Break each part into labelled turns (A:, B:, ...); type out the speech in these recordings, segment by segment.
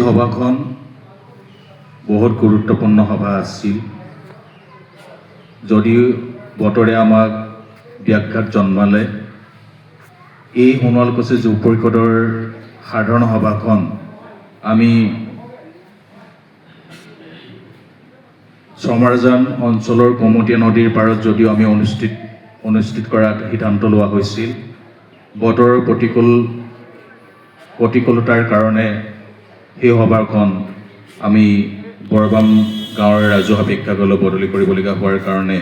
A: সভাখন বহুত গুৰুত্বপূৰ্ণ সভা আছিল। যদিও বতৰে আমাক ব্যাঘাত জন্মালে, এই সোণোৱালকুছি যুৱ পৰিষদৰ সাধাৰণ সভাখন আমি চমাৰজান অঞ্চলৰ কমতীয়া নদীৰ পাৰত যদিও আমি অনুষ্ঠিত কৰাৰ সিদ্ধান্ত লোৱা হৈছিল, বতৰৰ প্ৰতিকূলতাৰ কাৰণে সেই সভাখন আমি বৰবাম গাঁৱৰ ৰাজহুৱা প্ৰেক্ষাগৃহলৈ বদলি কৰিবলগীয়া হোৱাৰ কাৰণে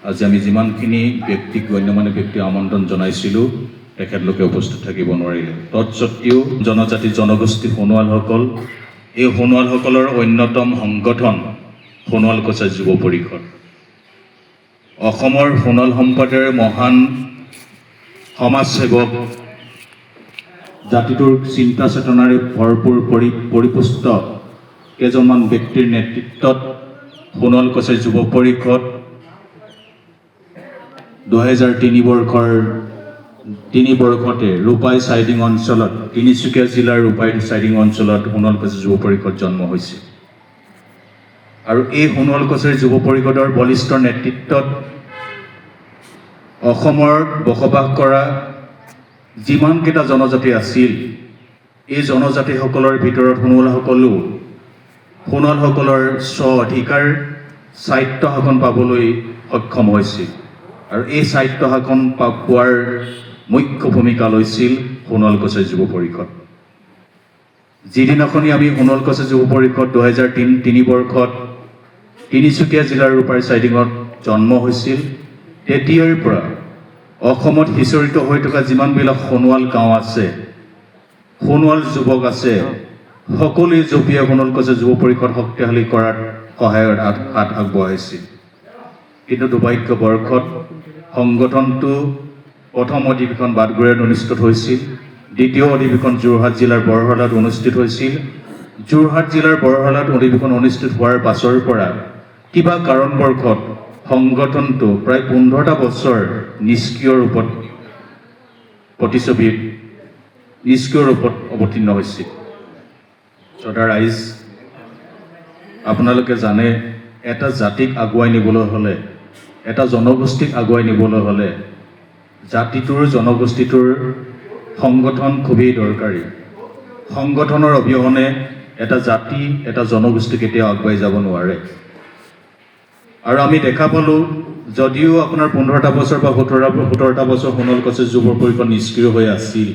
A: আজি আমি যিমানখিনি ব্যক্তিক গণ্যমান্য ব্যক্তিক আমন্ত্ৰণ জনাইছিলোঁ তেখেতলোকে উপস্থিত থাকিব নোৱাৰিলে। তৎসত্ত্বেও জনজাতি জনগোষ্ঠী সোণোৱালসকল, এই সোণোৱালসকলৰ অন্যতম সংগঠন সোণোৱালকুছি যুৱ পৰিষদ, অসমৰ সোণোৱাল সম্প্ৰদায়ৰ মহান সমাজসেৱক, জাতিটোৰ চিন্তা চেতনাৰে ভৰপূৰ পৰিপুষ্ট কেইজনমান ব্যক্তিৰ নেতৃত্বত সোণোৱালকুছি যুৱ পৰিষদ 2003 বৰ্ষতে ৰূপাই চাইডিং অঞ্চলত, তিনিচুকীয়া জিলাৰ ৰূপাই চাইডিং অঞ্চলত সোণোৱালকুছি যুৱ পৰিষদ জন্ম হৈছে। আৰু এই সোণোৱালকুছিৰ যুৱ পৰিষদৰ বলিষ্ঠ নেতৃত্বত অসমত বসবাস কৰা যিমানকেইটা জনজাতি আছিল, এই জনজাতিসকলৰ ভিতৰত সোণোৱালসকলৰ স্ব অধিকাৰ স্বায়ত্ব শাসন পাবলৈ সক্ষম হৈছিল। আৰু এই স্বায়ত্ব শাসন পোৱাৰ মুখ্য ভূমিকা লৈছিল সোণোৱালকুছি যুৱ পৰিষদ। যিদিনাখনি আমি সোণোৱালকুছি যুৱ পৰিষদ 2003 বৰ্ষত তিনিচুকীয়া জিলাৰ ৰূপাই চাইডিঙত জন্ম হৈছিল, তেতিয়াৰ পৰা অসমত সিঁচৰিত হৈ থকা যিমানবিলাক সোণোৱাল গাঁও আছে, সোণোৱাল যুৱক আছে, সকলোৱে জঁপিয়াই সোণোৱালকুছি যুৱ পৰিষদ শক্তিশালী কৰাত সহায়ৰ হাত আগবঢ়াইছিল। কিন্তু দুৰ্ভাগ্য বৰ্ষত সংগঠনটো প্ৰথম অধিৱেশন বাটগুৰিত অনুষ্ঠিত হৈছিল, দ্বিতীয় অধিৱেশন যোৰহাট জিলাৰ বৰহলাত অনুষ্ঠিত হৈছিল। যোৰহাট জিলাৰ বৰহলাত অধিৱেশন অনুষ্ঠিত হোৱাৰ পাছৰ পৰা কিবা কাৰণবশত সংগঠনটো প্ৰায় 15টা বছৰ নিষ্ক্ৰিয় ৰূপত অৱতীৰ্ণ হৈছিল। শ্ৰদ্ধাৰ ৰাইজ, আপোনালোকে জানে, এটা জাতিক আগুৱাই নিবলৈ হ'লে, এটা জনগোষ্ঠীক আগুৱাই নিবলৈ হ'লে জাতিটোৰ জনগোষ্ঠীটোৰ সংগঠন খুবেই দৰকাৰী। সংগঠনৰ অবিহনে এটা জাতি এটা জনগোষ্ঠী কেতিয়াও আগুৱাই যাব নোৱাৰে। আৰু আমি দেখা পালোঁ, যদিও আপোনাৰ 15টা বছৰ বা 17টা বছৰ সোণোৱালকুছি যুৱ পৰিষদ নিষ্ক্ৰিয় হৈ আছিল,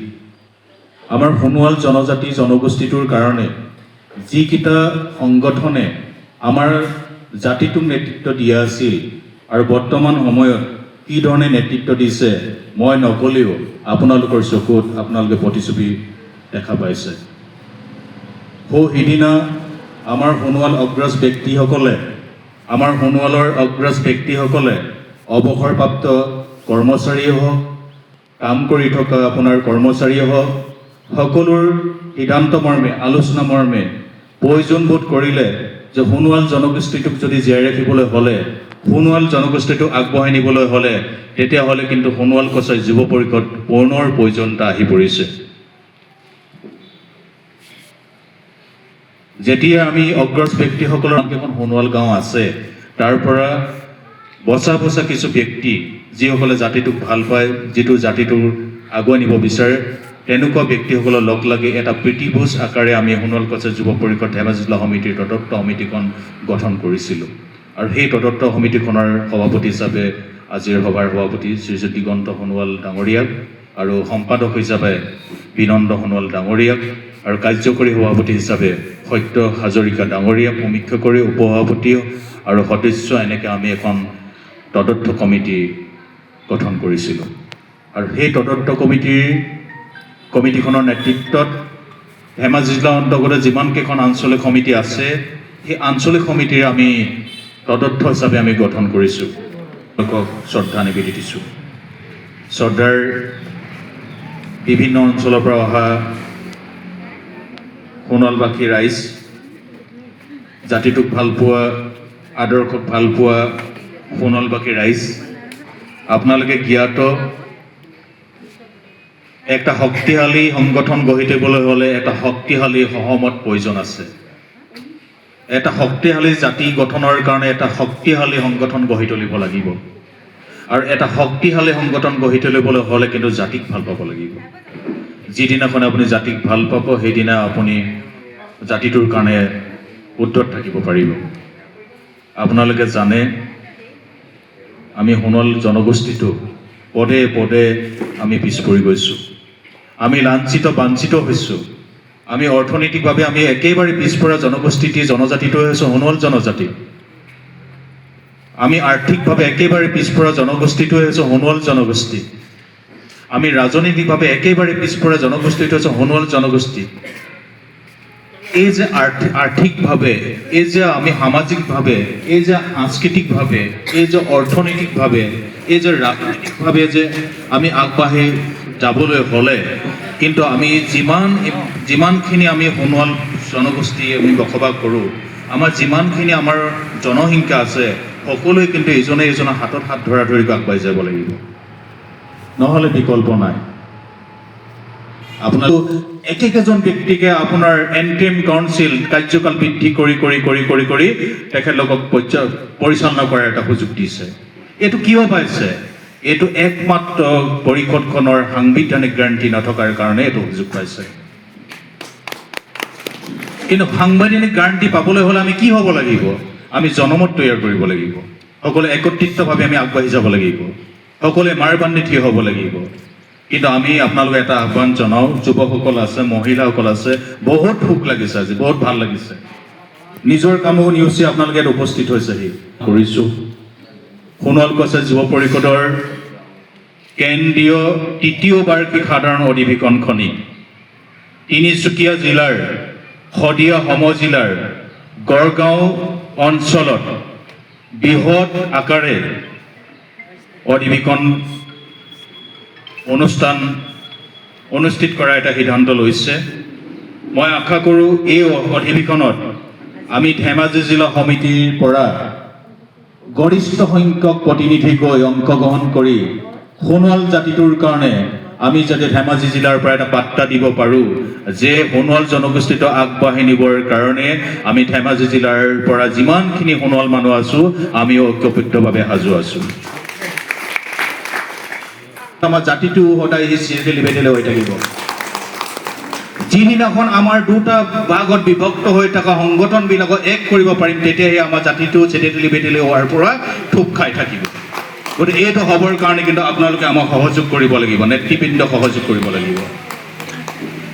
A: আমাৰ সোণোৱাল জনজাতি জনগোষ্ঠীটোৰ কাৰণে যিকেইটা সংগঠনে আমাৰ জাতিটোক নেতৃত্ব দিয়া আছিল আৰু বৰ্তমান সময়ত কি ধৰণে নেতৃত্ব দিছে মই নকলেও আপোনালোকৰ চকুত আপোনালোকে প্ৰতিচ্ছবি দেখা পাইছে। সিদিনা আমাৰ সোণোৱালৰ অগ্ৰজ ব্যক্তিসকলে অৱসৰপ্ৰাপ্ত কৰ্মচাৰীয়ে হওক, কাম কৰি থকা আপোনাৰ কৰ্মচাৰীয়ে হওক, সকলোৰ সিদ্ধান্ত মৰ্মে, আলোচনা মৰ্মে প্ৰয়োজনবোধ কৰিলে যে সোণোৱাল জনগোষ্ঠীটোক যদি জীয়াই ৰাখিবলৈ হ'লে, সোণোৱাল জনগোষ্ঠীটোক আগবঢ়াই নিবলৈ হ'লে, তেতিয়াহ'লে কিন্তু সোণোৱালকুছি যুৱ পৰিষদ পুনৰ প্ৰয়োজনীয়তা আহি পৰিছে। যেতিয়া আমি অগ্ৰজ ব্যক্তিসকলৰ কেইখন সোণোৱাল গাঁও আছে, তাৰ পৰা বচা কিছু ব্যক্তি যিসকলে জাতিটোক ভাল পায়, যিটো জাতিটোৰ আগুৱাই নিব বিচাৰে, তেনেকুৱা ব্যক্তিসকলৰ লগ লাগি এটা প্ৰীতিভোজ আকাৰে আমি সোণোৱালকুছি যুৱ পৰিষদ ধেমাজি জিলা সমিতিৰ তদন্ত সমিতিখন গঠন কৰিছিলোঁ। আৰু সেই তদন্ত সমিতিখনৰ সভাপতি হিচাপে আজিৰ সভাৰ সভাপতি শ্ৰীযুত দিগন্ত সোণোৱাল ডাঙৰীয়াক, আৰু সম্পাদক হিচাপে বিনন্দ সোণোৱাল ডাঙৰীয়াক, আৰু কাৰ্যকৰী সভাপতি হিচাপে সত্য হাজৰিকা ডাঙৰীয়াক সমীক্ষা কৰি উপসভাপতি আৰু সদস্য এনেকৈ আমি এখন তদন্ত কমিটি গঠন কৰিছিলোঁ। আৰু সেই তদন্ত কমিটিখনৰ নেতৃত্বত ধেমাজি জিলাৰ অন্তৰ্গত যিমানকেইখন আঞ্চলিক সমিতি আছে, সেই আঞ্চলিক সমিতিৰ আমি তদন্ত হিচাপে আমি গঠন কৰিছোঁ। তেওঁলোকক শ্ৰদ্ধা নিবেদিছোঁ। শ্ৰদ্ধাৰ বিভিন্ন অঞ্চলৰ পৰা অহা সোণোৱালবাসী ৰাইজ, জাতিটোক ভাল পোৱা, আদৰ্শক ভাল পোৱা সোণোৱালবাসী ৰাইজ, আপোনালোকে জ্ঞাত একটা শক্তিশালী সংগঠন গঢ়ি তুলিবলৈ হ'লে এটা শক্তিশালী সহমত প্ৰয়োজন আছে। এটা শক্তিশালী জাতি গঠনৰ কাৰণে এটা শক্তিশালী সংগঠন গঢ়ি তুলিব লাগিব। আৰু এটা শক্তিশালী সংগঠন গঢ়ি তুলিবলৈ হ'লে কিন্তু জাতিক ভাল পাব লাগিব। যিদিনাখন আপুনি জাতিক ভাল পাব সেইদিনা আপুনি জাতিটোৰ কাৰণে উদ্ধত থাকিব পাৰিব। আপোনালোকে জানে আমি সোণোৱাল জনগোষ্ঠীটো পদে পদে আমি পিছ পৰি গৈছোঁ। আমি লাঞ্ছিত বাঞ্ছিত হৈছোঁ। আমি অৰ্থনৈতিকভাৱে আমি একেবাৰে পিছপৰা জনগোষ্ঠীটি জনজাতিটো হৈছোঁ সোণোৱাল জনজাতি। আমি আৰ্থিকভাৱে একেবাৰে পিছপৰা জনগোষ্ঠীটো হৈছোঁ সোণোৱাল জনগোষ্ঠী। আমি ৰাজনৈতিকভাৱে একেবাৰে পিছপৰা জনগোষ্ঠীটো হৈছোঁ সোণোৱাল জনগোষ্ঠী। এই যে আৰ্থিকভাৱে, এই যে আমি সামাজিকভাৱে, এই যে সাংস্কৃতিকভাৱে, এই যে অৰ্থনৈতিকভাৱে, এই যে ৰাজনৈতিকভাৱে যে আমি আগবাঢ়ি যাবলৈ হ'লে কিন্তু আমি যিমানখিনি আমি সোণোৱাল জনগোষ্ঠী আমি বসবাস কৰোঁ, আমাৰ যিমানখিনি আমাৰ জনসংখ্যা আছে সকলোৱে কিন্তু ইজনে ইজনৰ হাতত হাত ধৰাধৰিকৈ আগবাঢ়ি যাব লাগিব। নহ'লে বিকল্প নাই। আপোনাৰ একেজন ব্যক্তিকে আপোনাৰ এণ্ট্ৰিম কাউন্সিল কাৰ্যকাল বৃদ্ধি কৰি কৰি কৰি কৰি কৰি তেখেতলোকক পৰিচালনা কৰাৰ এটা সুযোগ দিছে। এইটো কিয় পাইছে? এইটো একমাত্ৰ পৰিষদখনৰ সাংবিধানিক গ্যাৰাণ্টি নথকাৰ কাৰণে এইটো সুযোগ পাইছে। কিন্তু সাংবিধানিক গ্যাৰাণ্টি পাবলৈ হ'লে আমি কি হ'ব লাগিব? আমি জনমত তৈয়াৰ কৰিব লাগিব। সকলোৱে একত্ৰিতভাৱে আমি আগবাঢ়ি যাব লাগিব। সকলোৱে মাৰ বান্ধি থিয় হ'ব লাগিব। কিন্তু আমি আপোনালোকে এটা আহ্বান জনাওঁ, যুৱকসকল আছে, মহিলাসকল আছে, বহুত সুখ লাগিছে আজি, বহুত ভাল লাগিছে। নিজৰ কামো নিউচি আপোনালোকে ইয়াত উপস্থিত হৈছেহি কৰিছোঁ। সোণোৱাল কছাৰী যুৱ পৰিষদৰ কেন্দ্ৰীয় তৃতীয় বাৰ্ষিক সাধাৰণ অধিৱেশনখনি তিনিচুকীয়া জিলাৰ শদিয়া সমজিলাৰ গড়গাঁও অঞ্চলত বৃহৎ আকাৰে অধিৱেশন অনুষ্ঠান অনুষ্ঠিত কৰাৰ এটা সিদ্ধান্ত লৈছে। মই আশা কৰোঁ এই অধিৱেশনত আমি ধেমাজি জিলা সমিতিৰ পৰা গৰিষ্ঠ সংখ্যক প্ৰতিনিধি গৈ অংশগ্ৰহণ কৰি সোণোৱাল জাতিটোৰ কাৰণে আমি যাতে ধেমাজি জিলাৰ পৰা এটা বাৰ্তা দিব পাৰোঁ যে সোণোৱাল জনগোষ্ঠীটো আগবাঢ়ি নিবৰ কাৰণে আমি ধেমাজি জিলাৰ পৰা যিমানখিনি সোণোৱাল মানুহ আছোঁ আমি ঐক্যবদ্ধভাৱে সাজু আছোঁ। আমাৰ জাতিটো সদায় চিৰিয়েলি বেটেলে হৈ থাকিব। যিদিনাখন আমাৰ দুটা ভাগত বিভক্ত হৈ থকা সংগঠনবিলাকক এক কৰিব পাৰিম তেতিয়াহে আমাৰ জাতিটো চেটেলি বেটেলি হোৱাৰ পৰা থোপ খাই থাকিব। গতিকে এইটো হ'বৰ কাৰণে কিন্তু আপোনালোকে আমাক সহযোগ কৰিব লাগিব, নেতৃবৃন্দ সহযোগ কৰিব লাগিব।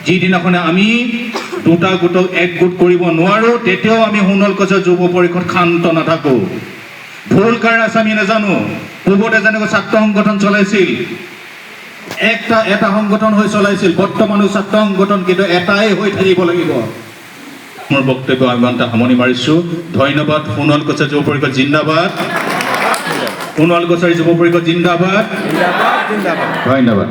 A: যিদিনাখনে আমি দুটা গোটক এক গোট কৰিব নোৱাৰোঁ তেতিয়াও আমি সোণোৱাল কছাৰী যুৱ পৰিষদ শান্ত নাথাকোঁ। ভুল কাৰ আছে আমি নাজানো। পূৰ্বতে যেনেকৈ ছাত্ৰ সংগঠন চলাইছিল, এটা সংগঠন হৈ চলাইছিল, বৰ্তমানো ছাত্ৰ সংগঠন কিন্তু এটাই হৈ থাকিব লাগিব। মোৰ বক্তব্য ইমানটা সামৰণি মাৰিছোঁ। ধন্যবাদ। সোণোৱাল কছাৰী যুৱ পৰিষদ জিন্দাবাদ। সোণোৱাল কছাৰী যুৱ পৰিষদ জিন্দাবাদ। ধন্যবাদ।